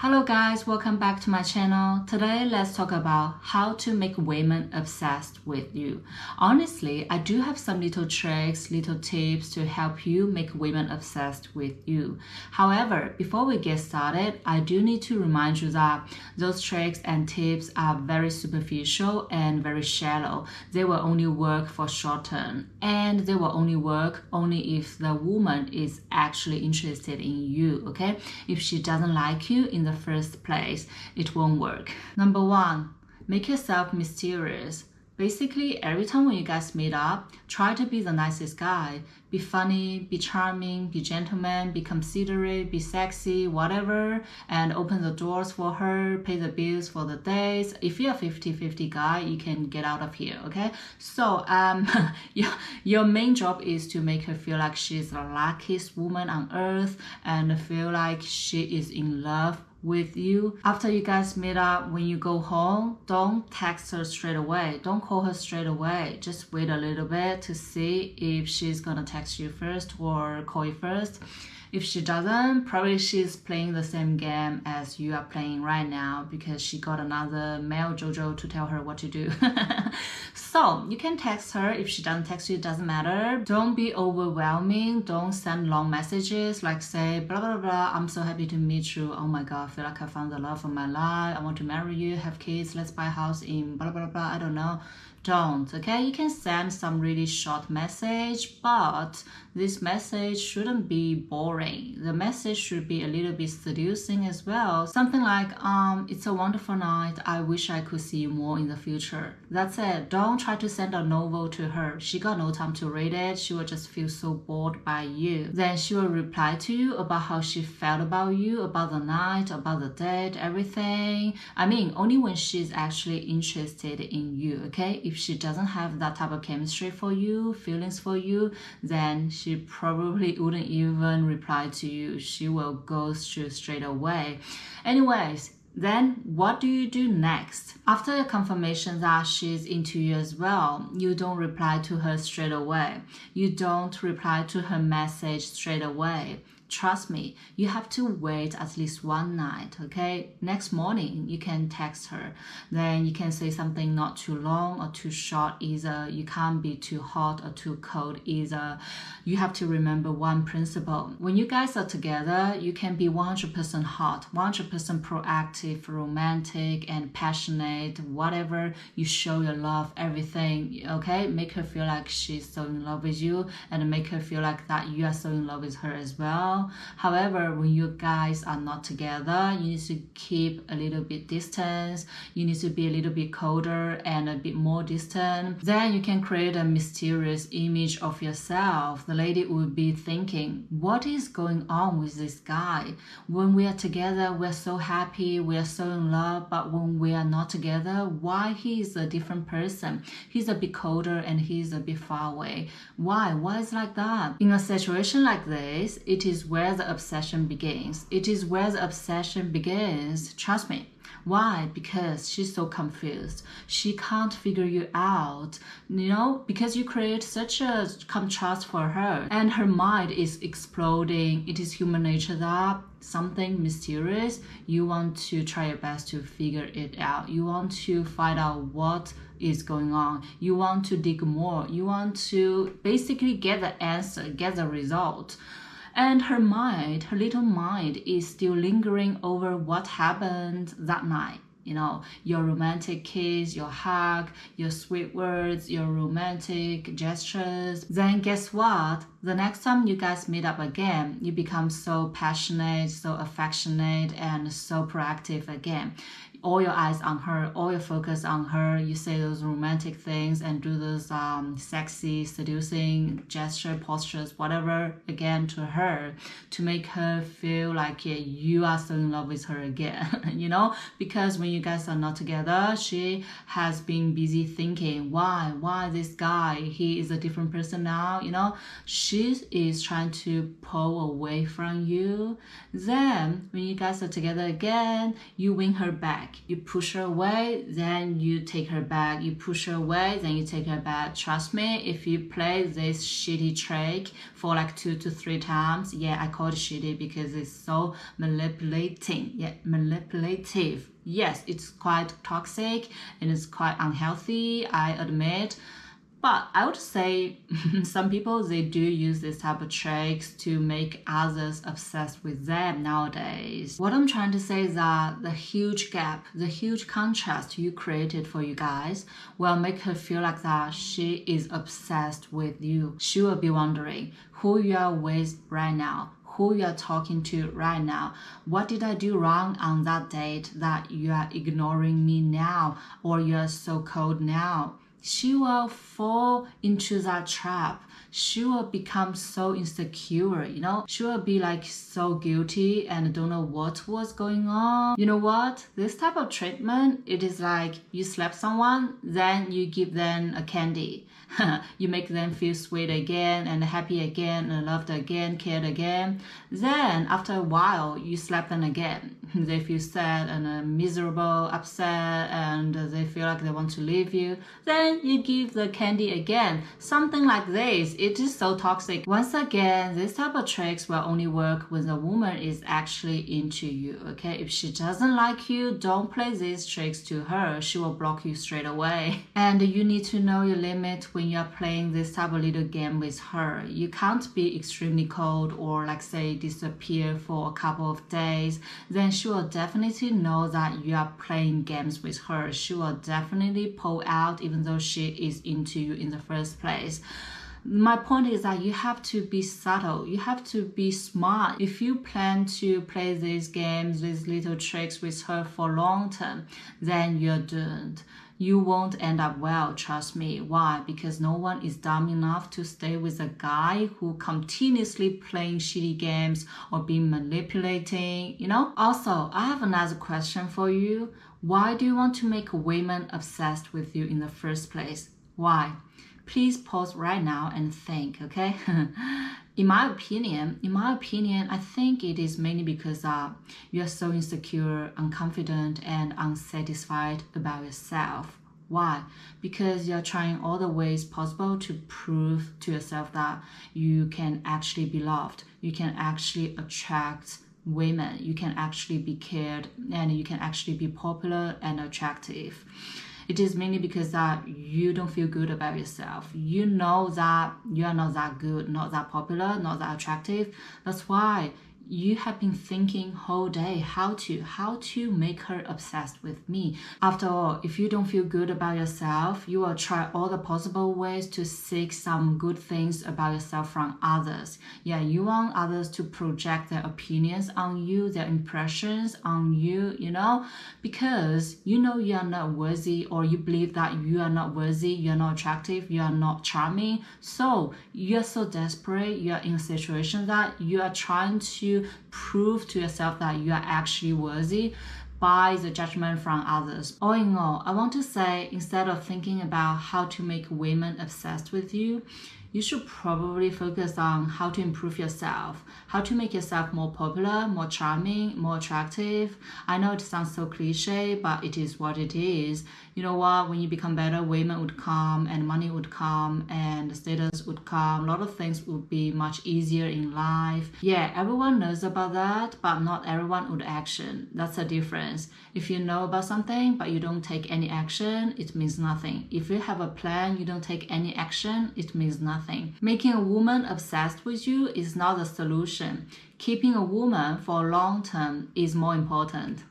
Hello guys, welcome back to my channel. Today let's talk about how to make women obsessed with you. Honestly, I do have some little tricks, little tips to help you make women obsessed with you. However, before we get started, I do need to remind you that those tricks and tips are very superficial and very shallow. They will only work for short term, and they will only work if the woman is actually interested in you, okay? If she doesn't like you in the first place, it won't work. Number one, make yourself mysterious. Basically, every time when you guys meet up, try to be the nicest guy. Be funny, be charming, be gentleman, be considerate, be sexy, whatever, and open the doors for her, pay the bills for the dates. If you're a 50-50 guy, you can get out of here, okay? So, your main job is to make her feel like she's the luckiest woman on earth and feel like she is in love with you. After you guys meet up, when you go home, don't text her straight away. Don't call her straight away. Just wait a little bit to see if she's gonna text you first or call you first. If she doesn't, probably she's playing the same game as you are playing right now because she got another male JoJo to tell her what to do. So you can text her. If she doesn't text you, it doesn't matter. Don't be overwhelming. Don't send long messages like say blah blah blah. I'm so happy to meet you. Oh my god, I feel like I found the love of my life. I want to marry you, have kids, let's buy a house in blah blah blah. I don't know. Don't, okay? You can send some really short message, but this message shouldn't be boring. The message should be a little bit seducing as well. Something like, it's a wonderful night. I wish I could see you more in the future. That's it. Don't try to send a novel to her. She got no time to read it. She will just feel so bored by you. Then she will reply to you about how she felt about you, about the night, about the date, everything. I mean, only when she's actually interested in you, okay? If she doesn't have that type of chemistry for you, feelings for you, then she probably wouldn't even reply to you. She will ghost you straight away. Anyways, then what do you do next? After a confirmation that she's into you as well, you don't reply to her straight away. You don't reply to her message straight away. Trust me, you have to wait at least one night, okay? Next morning, you can text her. Then you can say something not too long or too short either. You can't be too hot or too cold either. You have to remember one principle. When you guys are together, you can be 100% hot, 100% proactive, romantic, and passionate, whatever. You show your love, everything, okay? Make her feel like she's so in love with you and make her feel like that you are so in love with her as well. However, when you guys are not together, you need to keep a little bit distance. You need to be a little bit colder and a bit more distant. Then you can create a mysterious image of yourself. The lady will be thinking, what is going on with this guy? When we are together, we're so happy, we are so in love, but when we are not together, why he is a different person? He's a bit colder and he's a bit far away. Why? Why is it like that? In a situation like this, it is where the obsession begins. It is where the obsession begins. Trust me. Why? Because she's so confused. She can't figure you out, because you create such a contrast for her and her mind is exploding. It is human nature that something mysterious, you want to try your best to figure it out. You want to find out what is going on. You want to dig more. You want to basically get the answer, get the result. And her mind, her little mind is still lingering over what happened that night. Your romantic kiss, your hug, your sweet words, your romantic gestures. Then guess what? The next time you guys meet up again, you become so passionate, so affectionate, and so proactive again. All your eyes on her, all your focus on her. You say those romantic things and do those sexy, seducing gesture, postures, whatever, again to her to make her feel like you are so in love with her again, because when you guys are not together, she has been busy thinking, why this guy, he is a different person now, she is trying to pull away from you. Then when you guys are together again, you win her back. You push her away, then you take her back. You push her away, then you take her back. Trust me, if you play this shitty trick for like 2 to 3 times, yeah, I call it shitty because it's so manipulating. Yeah, manipulative. Yes, it's quite toxic and it's quite unhealthy, I admit. But I would say some people, they do use this type of tricks to make others obsessed with them nowadays. What I'm trying to say is that the huge gap, the huge contrast you created for you guys will make her feel like that she is obsessed with you. She will be wondering who you are with right now, who you are talking to right now. What did I do wrong on that date that you are ignoring me now, or you are so cold now? She will fall into that trap. She will become so insecure, you know? She will be like so guilty and don't know what was going on. You know what? This type of treatment, it is like you slap someone, then you give them a candy. You make them feel sweet again and happy again and loved again, cared again. Then after a while, you slap them again. They feel sad and miserable, upset, and they feel like they want to leave you. Then you give the candy again. Something like this. It is so toxic. Once again, this type of tricks will only work when the woman is actually into you, okay? If she doesn't like you, don't play these tricks to her. She will block you straight away. And you need to know your limit when you are playing this type of little game with her. You can't be extremely cold or like say disappear for a couple of days. Then she will definitely know that you are playing games with her. She will definitely pull out even though she is into you in the first place. My point is that you have to be subtle. You have to be smart. If you plan to play these games, these little tricks with her for long term, then you're doomed. You won't end up well, trust me. Why? Because no one is dumb enough to stay with a guy who continuously playing shitty games or being manipulating, you know? Also, I have another question for you. Why do you want to make women obsessed with you in the first place? Why? Please pause right now and think, okay? In my opinion, I think it is mainly because you are so insecure, unconfident, and unsatisfied about yourself. Why? Because you're trying all the ways possible to prove to yourself that you can actually be loved, you can actually attract women, you can actually be cared, and you can actually be popular and attractive. It is mainly because that you don't feel good about yourself. You know that you are not that good, not that popular, not that attractive. That's why you have been thinking whole day how to make her obsessed with me. After all, if you don't feel good about yourself, you will try all the possible ways to seek some good things about yourself from others. Yeah, you want others to project their opinions on you, their impressions on you, you know, because you know you are not worthy, or you believe that you are not worthy, you are not attractive, you are not charming. So you are so desperate, you are in a situation that you are trying to prove to yourself that you are actually worthy by the judgment from others. All in all, I want to say, instead of thinking about how to make women obsessed with you, you should probably focus on how to improve yourself, how to make yourself more popular, more charming, more attractive. I know it sounds so cliche, but it is what it is. You know what? When you become better, women would come, and money would come, and status would come. A lot of things would be much easier in life. Yeah, everyone knows about that, but not everyone would action. That's the difference. If you know about something, but you don't take any action, it means nothing. If you have a plan, you don't take any action, it means nothing. Making a woman obsessed with you is not the solution. Keeping a woman for long term is more important.